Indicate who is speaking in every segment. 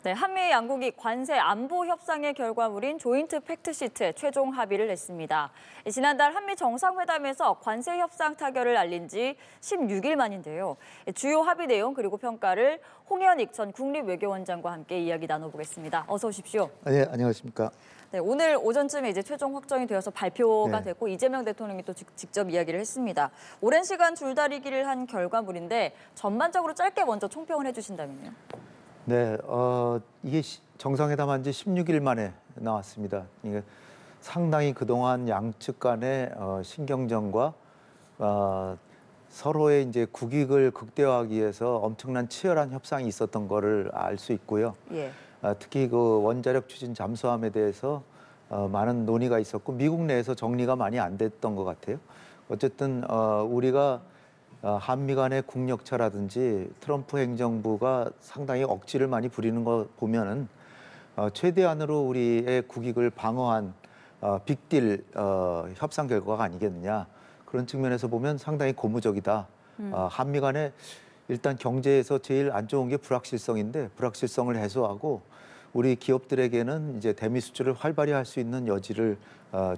Speaker 1: 네, 한미 양국이 관세 안보 협상의 결과물인 조인트 팩트시트에 최종 합의를 냈습니다. 지난달 한미 정상회담에서 관세 협상 타결을 알린 지 16일 만인데요. 주요 합의 내용 그리고 평가를 홍현익 전 국립외교원장과 함께 이야기 나눠보겠습니다. 어서 오십시오.
Speaker 2: 네, 안녕하십니까.
Speaker 1: 네, 오늘 오전쯤에 이제 최종 확정이 되어서 발표가
Speaker 2: 네.
Speaker 1: 됐고 이재명 대통령이 또 직접 이야기를 했습니다. 오랜 시간 줄다리기를 한 결과물인데 전반적으로 짧게 먼저 총평을 해주신다면요.
Speaker 2: 네, 이게 정상회담 한 지 16일 만에 나왔습니다. 이게 상당히 그동안 양측 간의 신경전과 서로의 이제 국익을 극대화하기 위해서 엄청난 치열한 협상이 있었던 거를 알 수 있고요.
Speaker 1: 예.
Speaker 2: 특히 그 원자력 추진 잠수함에 대해서 많은 논의가 있었고 미국 내에서 정리가 많이 안 됐던 것 같아요. 어쨌든 우리가 한미 간의 국력차라든지 트럼프 행정부가 상당히 억지를 많이 부리는 거 보면은 최대한으로 우리의 국익을 방어한 빅딜 협상 결과가 아니겠느냐. 그런 측면에서 보면 상당히 고무적이다. 한미 간에 일단 경제에서 제일 안 좋은 게 불확실성인데 불확실성을 해소하고 우리 기업들에게는 이제 대미 수출을 활발히 할 수 있는 여지를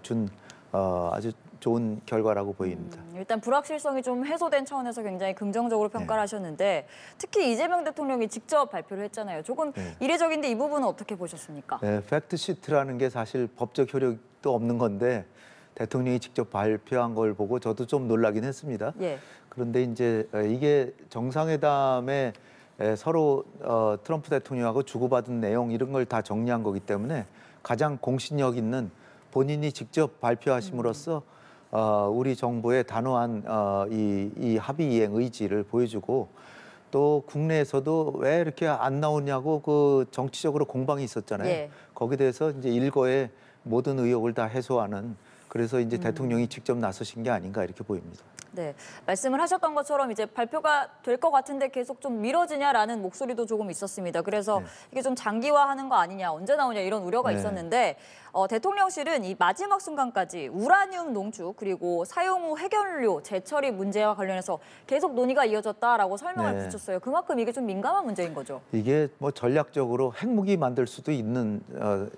Speaker 2: 준 아주 좋은 결과라고 보입니다.
Speaker 1: 일단 불확실성이 좀 해소된 차원에서 굉장히 긍정적으로 평가를 하셨는데 특히 이재명 대통령이 직접 발표를 했잖아요. 조금 이례적인데 이 부분은 어떻게 보셨습니까?
Speaker 2: 네, 팩트시트라는 게 사실 법적 효력도 없는 건데 대통령이 직접 발표한 걸 보고 저도 좀 놀라긴 했습니다.
Speaker 1: 예.
Speaker 2: 그런데 이제 이게 정상회담에 서로 트럼프 대통령하고 주고받은 내용 이런 걸 다 정리한 거기 때문에 가장 공신력 있는 본인이 직접 발표하심으로써 우리 정부의 단호한 이 합의 이행 의지를 보여주고 또 국내에서도 왜 이렇게 안 나오냐고 그 정치적으로 공방이 있었잖아요.
Speaker 1: 예.
Speaker 2: 거기에 대해서 이제 일거에 모든 의혹을 다 해소하는 그래서 이제 대통령이 직접 나서신 게 아닌가 이렇게 보입니다.
Speaker 1: 네, 말씀을 하셨던 것처럼 이제 발표가 될 것 같은데 계속 좀 미뤄지냐라는 목소리도 조금 있었습니다. 그래서 이게 좀 장기화하는 거 아니냐, 언제 나오냐 이런 우려가 있었는데 대통령실은 이 마지막 순간까지 우라늄 농축 그리고 사용 후 핵연료 재처리 문제와 관련해서 계속 논의가 이어졌다라고 설명을 붙였어요. 그만큼 이게 좀 민감한 문제인 거죠.
Speaker 2: 이게 뭐 전략적으로 핵무기 만들 수도 있는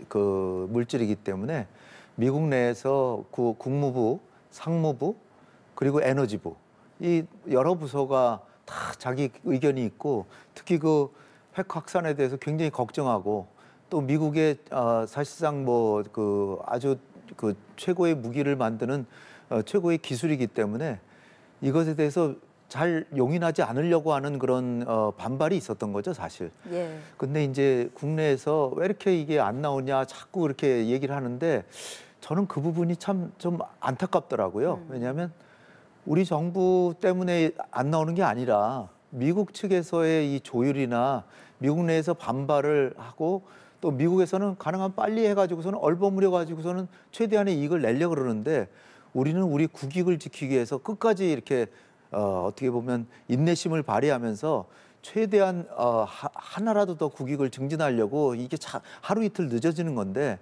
Speaker 2: 그 물질이기 때문에 미국 내에서 국무부, 상무부 그리고 에너지부 이 여러 부서가 다 자기 의견이 있고 특히 그 핵 확산에 대해서 굉장히 걱정하고 또 미국의 사실상 뭐 그 아주 그 최고의 무기를 만드는 최고의 기술이기 때문에 이것에 대해서 잘 용인하지 않으려고 하는 그런 반발이 있었던 거죠, 사실.
Speaker 1: 예.
Speaker 2: 근데 이제 국내에서 왜 이렇게 이게 안 나오냐 자꾸 그렇게 얘기를 하는데 저는 그 부분이 참 좀 안타깝더라고요. 왜냐하면 우리 정부 때문에 안 나오는 게 아니라 미국 측에서의 이 조율이나 미국 내에서 반발을 하고 또 미국에서는 가능한 빨리 해가지고서는 얼버무려 가지고서는 최대한의 이익을 내려고 그러는데 우리는 우리 국익을 지키기 위해서 끝까지 이렇게 어떻게 보면 인내심을 발휘하면서 최대한 하나라도 더 국익을 증진하려고 이게 하루 이틀 늦어지는 건데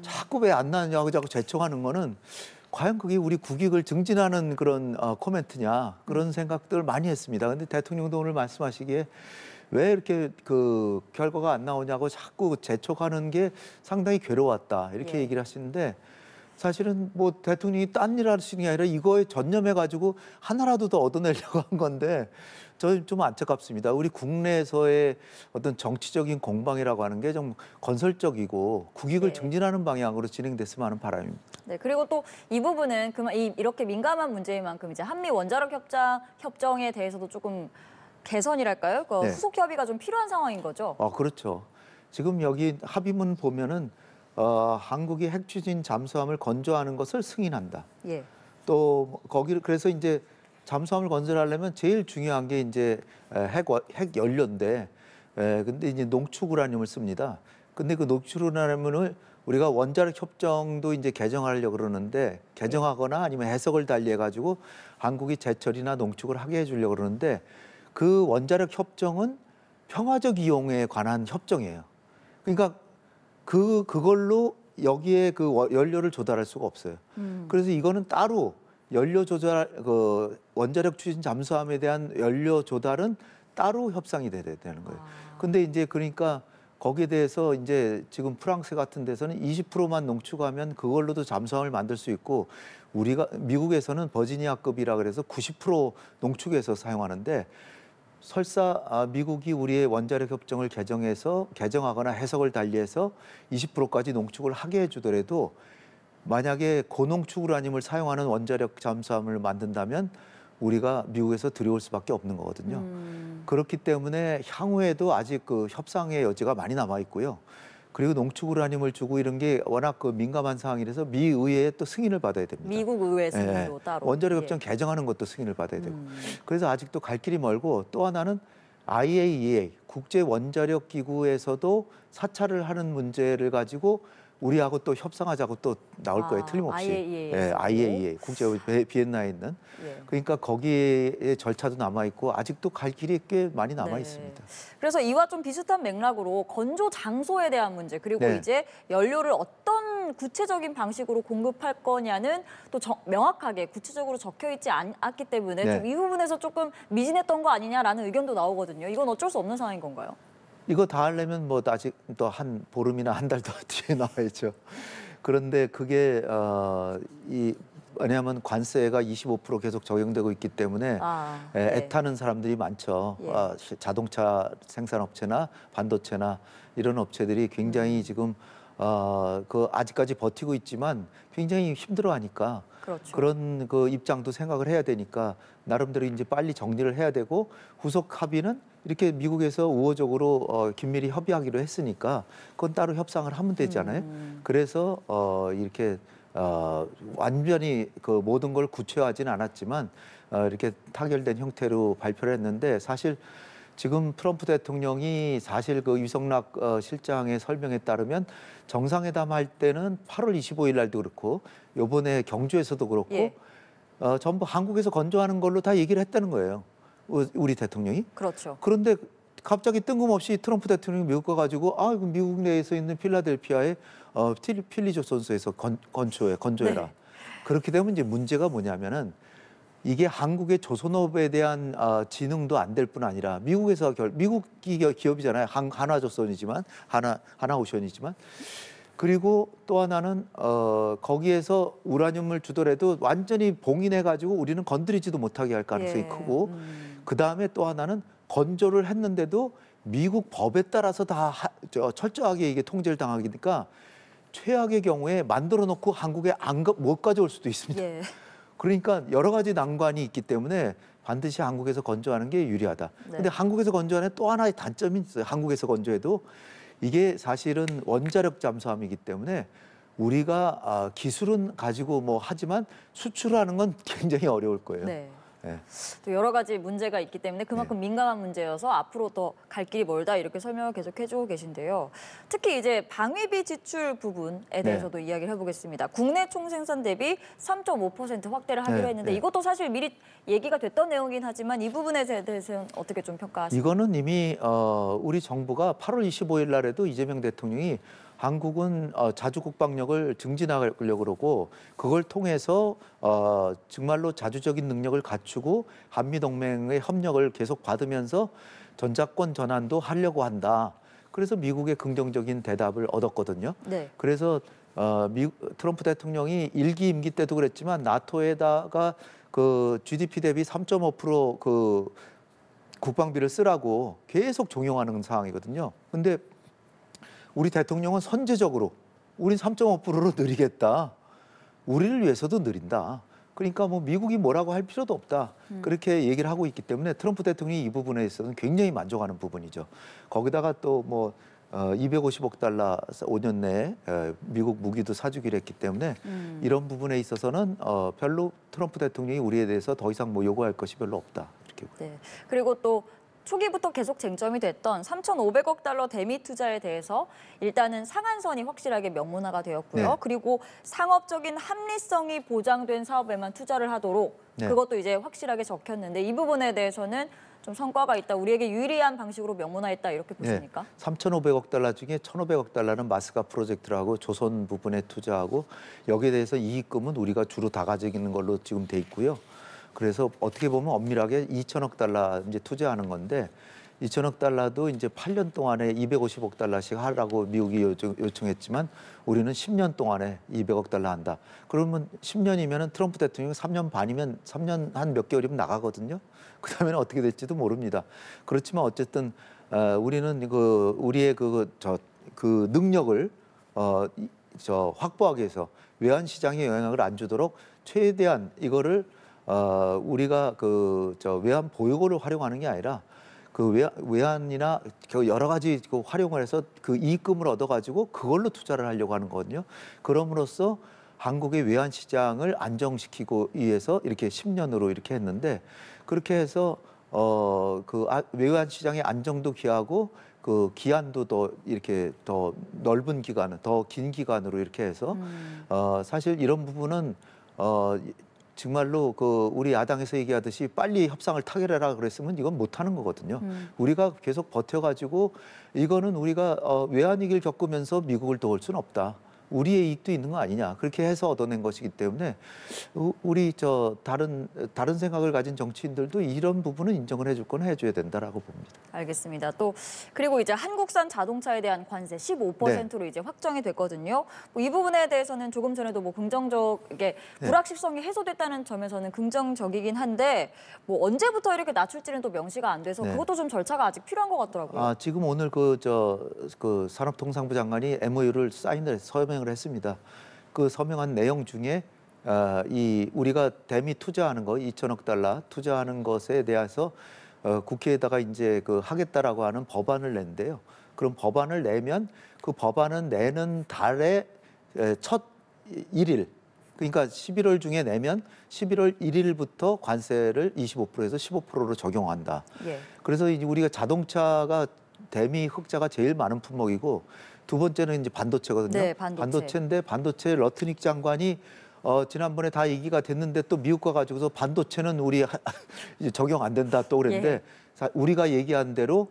Speaker 2: 자꾸 왜 안 나느냐고 자꾸 재촉하는 거는 과연 그게 우리 국익을 증진하는 그런 코멘트냐 그런 생각들을 많이 했습니다. 근데 대통령도 오늘 말씀하시기에 왜 이렇게 그 결과가 안 나오냐고 자꾸 재촉하는 게 상당히 괴로웠다 이렇게 얘기를 하시는데 사실은 뭐 대통령이 딴 일 하시는 게 아니라 이거에 전념해가지고 하나라도 더 얻어내려고 한 건데 저는 좀 안타깝습니다. 우리 국내에서의 어떤 정치적인 공방이라고 하는 게 좀 건설적이고 국익을 증진하는 방향으로 진행됐으면 하는 바람입니다.
Speaker 1: 네, 그리고 또 이 부분은 이렇게 민감한 문제인 만큼 이제 한미 원자력 협정에 대해서도 조금 개선이랄까요? 후속 협의가 좀 필요한 상황인 거죠.
Speaker 2: 그렇죠. 지금 여기 합의문 보면은 한국이 핵 추진 잠수함을 건조하는 것을 승인한다.
Speaker 1: 예.
Speaker 2: 또 거기를 그래서 이제 잠수함을 건설하려면 제일 중요한 게 이제 핵 연료인데, 근데 이제 농축 우라늄을 씁니다. 근데 그 농축 우라늄을 우리가 원자력 협정도 이제 개정하려고 그러는데 개정하거나 아니면 해석을 달리 해가지고 한국이 재처리나 농축을 하게 해주려고 그러는데 그 원자력 협정은 평화적 이용에 관한 협정이에요. 그러니까 그걸로 여기에 그 연료를 조달할 수가 없어요. 그래서 이거는 따로 연료 조달 그 원자력 추진 잠수함에 대한 연료 조달은 따로 협상이 돼야 되는 거예요. 근데 이제 그러니까 거기에 대해서 이제 지금 프랑스 같은 데서는 20%만 농축하면 그걸로도 잠수함을 만들 수 있고 우리가 미국에서는 버지니아급이라 그래서 90% 농축해서 사용하는데 설사 미국이 우리의 원자력 협정을 개정하거나 해석을 달리해서 20%까지 농축을 하게 해주더라도 만약에 고농축 우라늄을 사용하는 원자력 잠수함을 만든다면 우리가 미국에서 들여올 수밖에 없는 거거든요. 그렇기 때문에 향후에도 아직 그 협상의 여지가 많이 남아 있고요. 그리고 농축 우라늄을 주고 이런 게 워낙 그 민감한 상황이라서 미 의회에 또 승인을 받아야 됩니다.
Speaker 1: 미국 의회 승인도
Speaker 2: 예,
Speaker 1: 따로.
Speaker 2: 원자력 협정 개정하는 것도 승인을 받아야 되고. 그래서 아직도 갈 길이 멀고 또 하나는 IAEA 국제 원자력 기구에서도 사찰을 하는 문제를 가지고 우리하고 또 협상하자고 또 나올 거예요. 틀림없이.
Speaker 1: IAEA.
Speaker 2: 예, IAEA 국제 비엔나에 있는.
Speaker 1: 예.
Speaker 2: 그러니까 거기에 절차도 남아 있고 아직도 갈 길이 꽤 많이 남아
Speaker 1: 네.
Speaker 2: 있습니다.
Speaker 1: 그래서 이와 좀 비슷한 맥락으로 건조 장소에 대한 문제 그리고
Speaker 2: 네.
Speaker 1: 이제 연료를 어떤 구체적인 방식으로 공급할 거냐는 또 명확하게 구체적으로 적혀 있지 않았기 때문에
Speaker 2: 네.
Speaker 1: 좀 이 부분에서 조금 미진했던 거 아니냐라는 의견도 나오거든요. 이건 어쩔 수 없는 상황인 건가요?
Speaker 2: 이거 다 하려면 뭐 아직 또 한 보름이나 한 달 더 뒤에 나와야죠. 그런데 그게 왜냐하면 관세가 25% 계속 적용되고 있기 때문에
Speaker 1: 네.
Speaker 2: 애타는 사람들이 많죠.
Speaker 1: 예.
Speaker 2: 자동차 생산업체나 반도체나 이런 업체들이 굉장히 지금 아직까지 버티고 있지만 굉장히 힘들어하니까
Speaker 1: 그렇죠.
Speaker 2: 그런 그 입장도 생각을 해야 되니까 나름대로 이제 빨리 정리를 해야 되고 후속 합의는 이렇게 미국에서 우호적으로 긴밀히 협의하기로 했으니까 그건 따로 협상을 하면 되잖아요. 그래서 이렇게 완전히 그 모든 걸 구체화하지는 않았지만 이렇게 타결된 형태로 발표를 했는데 사실 지금 트럼프 대통령이 사실 그 유성락 실장의 설명에 따르면 정상회담 할 때는 8월 25일 날도 그렇고 요번에 경주에서도 그렇고
Speaker 1: 예.
Speaker 2: 전부 한국에서 건조하는 걸로 다 얘기를 했다는 거예요. 우리 대통령이.
Speaker 1: 그렇죠.
Speaker 2: 그런데 갑자기 뜬금없이 트럼프 대통령이 미국 가가지고 이거 미국 내에서 있는 필라델피아의 필리조선소에서 건조해라.
Speaker 1: 네.
Speaker 2: 그렇게 되면 이제 문제가 뭐냐면은 이게 한국의 조선업에 대한 진흥도 안 될 뿐 아니라 미국에서 미국이 기업이잖아요. 한화조선이지만 하나오션이지만 그리고 또 하나는 거기에서 우라늄을 주더라도 완전히 봉인해 가지고 우리는 건드리지도 못하게 할 가능성이 크고 그 다음에 또 하나는 건조를 했는데도 미국 법에 따라서 다 철저하게 이게 통제를 당하니까 최악의 경우에 만들어 놓고 한국에 못 가져올 수도 있습니다.
Speaker 1: 예.
Speaker 2: 그러니까 여러 가지 난관이 있기 때문에 반드시 한국에서 건조하는 게 유리하다.
Speaker 1: 네.
Speaker 2: 근데 한국에서 건조하는 또 하나의 단점이 있어요. 한국에서 건조해도 이게 사실은 원자력 잠수함이기 때문에 우리가 기술은 가지고 뭐 하지만 수출하는 건 굉장히 어려울 거예요.
Speaker 1: 네.
Speaker 2: 네.
Speaker 1: 또 여러 가지 문제가 있기 때문에 그만큼 민감한 문제여서 앞으로 더 갈 길이 멀다 이렇게 설명을 계속 해주고 계신데요. 특히 이제 방위비 지출 부분에 대해서도 이야기를 해보겠습니다. 국내 총생산 대비 3.5% 확대를 하기로 했는데 이것도 사실 미리 얘기가 됐던 내용이긴 하지만 이 부분에 대해서는 어떻게 좀 평가하시나요?
Speaker 2: 이거는 이미 우리 정부가 8월 25일 날에도 이재명 대통령이 한국은 자주 국방력을 증진하려고 그러고 그걸 통해서 정말로 자주적인 능력을 갖추고 한미동맹의 협력을 계속 받으면서 전작권 전환도 하려고 한다. 그래서 미국의 긍정적인 대답을 얻었거든요.
Speaker 1: 네.
Speaker 2: 그래서 트럼프 대통령이 1기 임기 때도 그랬지만 나토에다가 그 GDP 대비 3.5% 국방비를 쓰라고 계속 종용하는 상황이거든요. 근데 우리 대통령은 선제적으로 우린 3.5%로 늘리겠다. 우리를 위해서도 느린다. 그러니까 뭐 미국이 뭐라고 할 필요도 없다. 그렇게 얘기를 하고 있기 때문에 트럼프 대통령이 이 부분에 있어서는 굉장히 만족하는 부분이죠. 거기다가 또 뭐 250억 달러 5년 내에 미국 무기도 사주기로 했기 때문에 이런 부분에 있어서는 별로 트럼프 대통령이 우리에 대해서 더 이상 뭐 요구할 것이 별로 없다. 이렇게.
Speaker 1: 네. 그리고 또 초기부터 계속 쟁점이 됐던 3,500억 달러 대미 투자에 대해서 일단은 상한선이 확실하게 명문화가 되었고요.
Speaker 2: 네.
Speaker 1: 그리고 상업적인 합리성이 보장된 사업에만 투자를 하도록 그것도 이제 확실하게 적혔는데 이 부분에 대해서는 좀 성과가 있다. 우리에게 유리한 방식으로 명문화했다. 이렇게 보십니까?
Speaker 2: 3,500억 달러 중에 1,500억 달러는 마스가 프로젝트라고 조선 부분에 투자하고 여기에 대해서 이익금은 우리가 주로 다 가지고 걸로 지금 돼 있고요. 그래서 어떻게 보면 엄밀하게 2천억 달러 이제 투자하는 건데 2천억 달러도 이제 8년 동안에 250억 달러씩 하라고 미국이 요청했지만 우리는 10년 동안에 200억 달러 한다. 그러면 10년이면은 트럼프 대통령이 3년 반이면 3년 한 몇 개월이면 나가거든요. 그다음에는 어떻게 될지도 모릅니다. 그렇지만 어쨌든 우리는 우리의 그 능력을 확보하기 위해서 외환 시장에 영향을 안 주도록 최대한 이거를 우리가 외환 보유고를 활용하는 게 아니라 그 외환이나 여러 가지 활용을 해서 그 이익금을 얻어가지고 그걸로 투자를 하려고 하는 거거든요. 그럼으로써 한국의 외환 시장을 안정시키고 위해서 이렇게 10년으로 이렇게 했는데 그렇게 해서 외환 시장의 안정도 기하고 그 기한도 더 이렇게 더 넓은 기간, 더 긴 기간으로 이렇게 해서 사실 이런 부분은 정말로 우리 야당에서 얘기하듯이 빨리 협상을 타결해라 그랬으면 이건 못하는 거거든요. 우리가 계속 버텨가지고 이거는 우리가 외환 위기를 겪으면서 미국을 도울 수는 없다. 우리의 이익도 있는 거 아니냐 그렇게 해서 얻어낸 것이기 때문에 우리 다른 생각을 가진 정치인들도 이런 부분은 인정을 해줄 건 해줘야 된다라고 봅니다.
Speaker 1: 알겠습니다. 또 그리고 이제 한국산 자동차에 대한 관세 15%로 이제 확정이 됐거든요. 뭐 이 부분에 대해서는 조금 전에도 뭐 긍정적이게 불확실성이 해소됐다는 점에서는 긍정적이긴 한데 뭐 언제부터 이렇게 낮출지는 또 명시가 안 돼서 그것도 좀 절차가 아직 필요한 것 같더라고요.
Speaker 2: 지금 오늘 산업통상부 장관이 MOU를 서명을 했습니다. 그 서명한 내용 중에 우리가 대미 투자하는 거 2천억 달러 투자하는 것에 대해서 국회에다가 이제 하겠다라고 하는 법안을 낸대요. 그럼 법안을 내면 그 법안은 내는 달의 첫 1일 그러니까 11월 중에 내면 11월 1일부터 관세를 25%에서 15%로 적용한다.
Speaker 1: 예.
Speaker 2: 그래서 이제 우리가 자동차가 대미 흑자가 제일 많은 품목이고 두 번째는 이제 반도체거든요.
Speaker 1: 네, 반도체.
Speaker 2: 반도체 러트닉 장관이 지난번에 다 얘기가 됐는데 또 미국 가가지고서 반도체는 우리 이제 적용 안 된다 또 그랬는데 우리가 얘기한 대로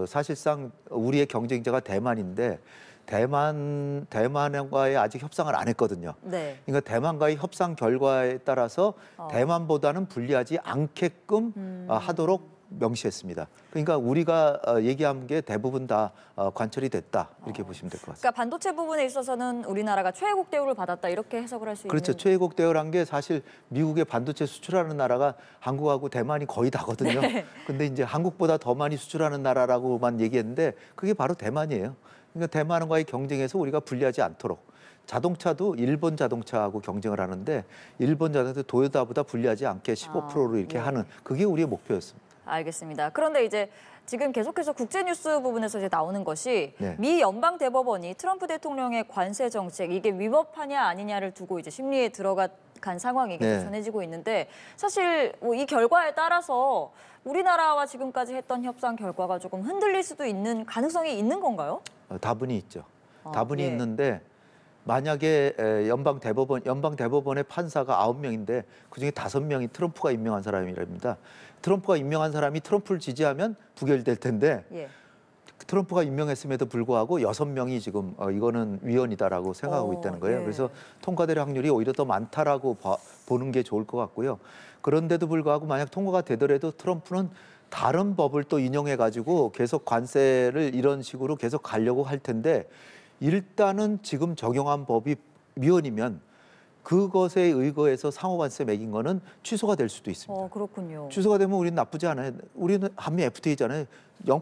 Speaker 2: 사실상 우리의 경쟁자가 대만인데 대만과의 아직 협상을 안 했거든요.
Speaker 1: 네.
Speaker 2: 그러니까 대만과의 협상 결과에 따라서 대만보다는 불리하지 않게끔 하도록 명시했습니다. 그러니까 우리가 얘기한 게 대부분 다 관철이 됐다 이렇게 보시면 될 것 같습니다.
Speaker 1: 그러니까 반도체 부분에 있어서는 우리나라가 최애국 대우를 받았다 이렇게 해석을 할 수
Speaker 2: 그렇죠.
Speaker 1: 있는.
Speaker 2: 최애국 대우란 게 사실 미국에 반도체 수출하는 나라가 한국하고 대만이 거의 다거든요. 근데 이제 한국보다 더 많이 수출하는 나라라고만 얘기했는데 그게 바로 대만이에요. 그러니까 대만과의 경쟁에서 우리가 불리하지 않도록 자동차도 일본 자동차하고 경쟁을 하는데 일본 자동차 도요타보다 불리하지 않게 15%로 이렇게 하는 그게 우리의 목표였습니다.
Speaker 1: 알겠습니다. 그런데 이제 지금 계속해서 국제뉴스 부분에서 이제 나오는 것이 미 연방 대법원이 트럼프 대통령의 관세 정책 이게 위법하냐 아니냐를 두고 이제 심리에 들어간 상황이 계속 전해지고 있는데 사실 뭐 이 결과에 따라서 우리나라와 지금까지 했던 협상 결과가 조금 흔들릴 수도 있는 가능성이 있는 건가요?
Speaker 2: 다분히 있죠. 다분히 있는데 만약에 연방 대법원의 판사가 9명인데 그중에 5명이 트럼프가 임명한 사람이랍니다. 트럼프가 임명한 사람이 트럼프를 지지하면 부결될 텐데 트럼프가 임명했음에도 불구하고 6명이 지금 이거는 위헌이다라고 생각하고 있다는 거예요. 그래서 통과될 확률이 오히려 더 많다라고 보는 게 좋을 것 같고요. 그런데도 불구하고 만약 통과가 되더라도 트럼프는 다른 법을 또 인용해가지고 계속 관세를 이런 식으로 계속 가려고 할 텐데 일단은 지금 적용한 법이 위헌이면 그것에 의거해서 상호관세 매긴 거는 취소가 될 수도 있습니다.
Speaker 1: 그렇군요.
Speaker 2: 취소가 되면 우리는 나쁘지 않아요. 우리는 한미 FTA잖아요. 0%로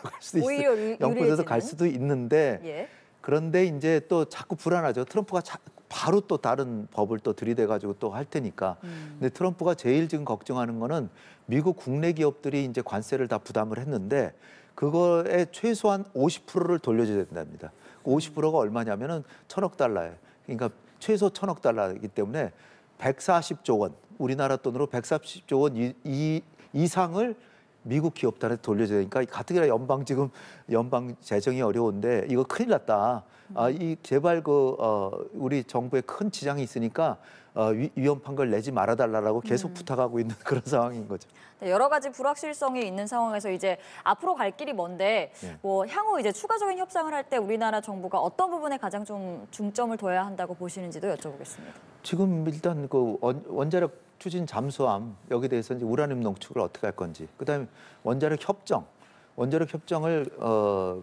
Speaker 2: 갈 수도 있어요.
Speaker 1: 오히려
Speaker 2: 0%로 갈 수도 있는데 그런데 이제 또 자꾸 불안하죠. 트럼프가 바로 또 다른 법을 또 들이대가지고 또 할 테니까. 근데 트럼프가 제일 지금 걱정하는 거는 미국 국내 기업들이 이제 관세를 다 부담을 했는데 그거에 최소한 50%를 돌려줘야 된답니다. 50%가 얼마냐면은 1,000억 달러예요. 그러니까 최소 1,000억 달러이기 때문에 140조 원, 우리나라 돈으로 140조 원 이상을 미국 기업들한테 돌려줘야 되니까 가뜩이나 연방 재정이 어려운데 이거 큰일 났다. 이 제발 우리 정부에 큰 지장이 있으니까 위헌판 걸 내지 말아달라고 계속 부탁하고 있는 그런 상황인 거죠.
Speaker 1: 여러 가지 불확실성이 있는 상황에서 이제 앞으로 갈 길이 먼데 뭐 향후 이제 추가적인 협상을 할 때 우리나라 정부가 어떤 부분에 가장 좀 중점을 둬야 한다고 보시는지도 여쭤보겠습니다.
Speaker 2: 지금 일단 원자력 추진 잠수함 여기에 대해서 이제 우라늄 농축을 어떻게 할 건지, 그다음에 원자력 협정을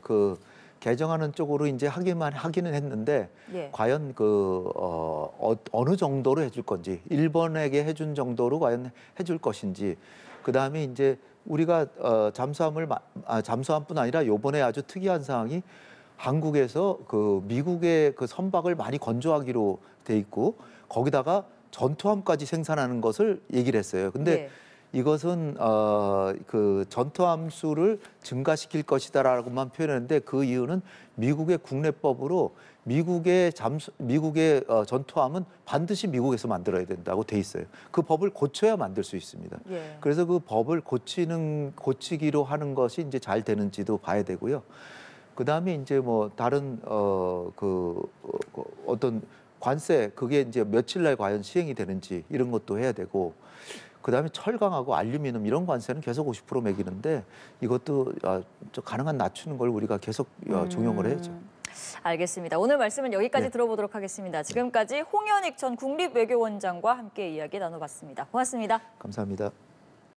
Speaker 2: 그 개정하는 쪽으로 이제 하기는 했는데
Speaker 1: 예.
Speaker 2: 과연 어느 정도로 해줄 건지, 일본에게 해준 정도로 과연 해줄 것인지, 그다음에 이제 우리가 잠수함뿐 아니라 요번에 아주 특이한 사항이 한국에서 그 미국의 그 선박을 많이 건조하기로 돼 있고 거기다가 전투함까지 생산하는 것을 얘기를 했어요. 근데
Speaker 1: 예.
Speaker 2: 이것은 그 전투함 수를 증가시킬 것이다라고만 표현했는데 그 이유는 미국의 국내법으로 미국의 전투함은 반드시 미국에서 만들어야 된다고 돼 있어요. 그 법을 고쳐야 만들 수 있습니다.
Speaker 1: 예.
Speaker 2: 그래서 그 법을 고치기로 하는 것이 이제 잘 되는지도 봐야 되고요. 그다음에 이제 뭐 다른 어떤 관세 그게 이제 며칠 날 과연 시행이 되는지 이런 것도 해야 되고, 그다음에 철강하고 알루미늄 이런 관세는 계속 50% 매기는데 이것도 좀 가능한 낮추는 걸 우리가 계속 종용을 해야죠.
Speaker 1: 알겠습니다. 오늘 말씀은 여기까지
Speaker 2: 네.
Speaker 1: 들어보도록 하겠습니다. 지금까지 홍현익 전 국립외교원장과 함께 이야기 나눠봤습니다. 고맙습니다.
Speaker 2: 감사합니다.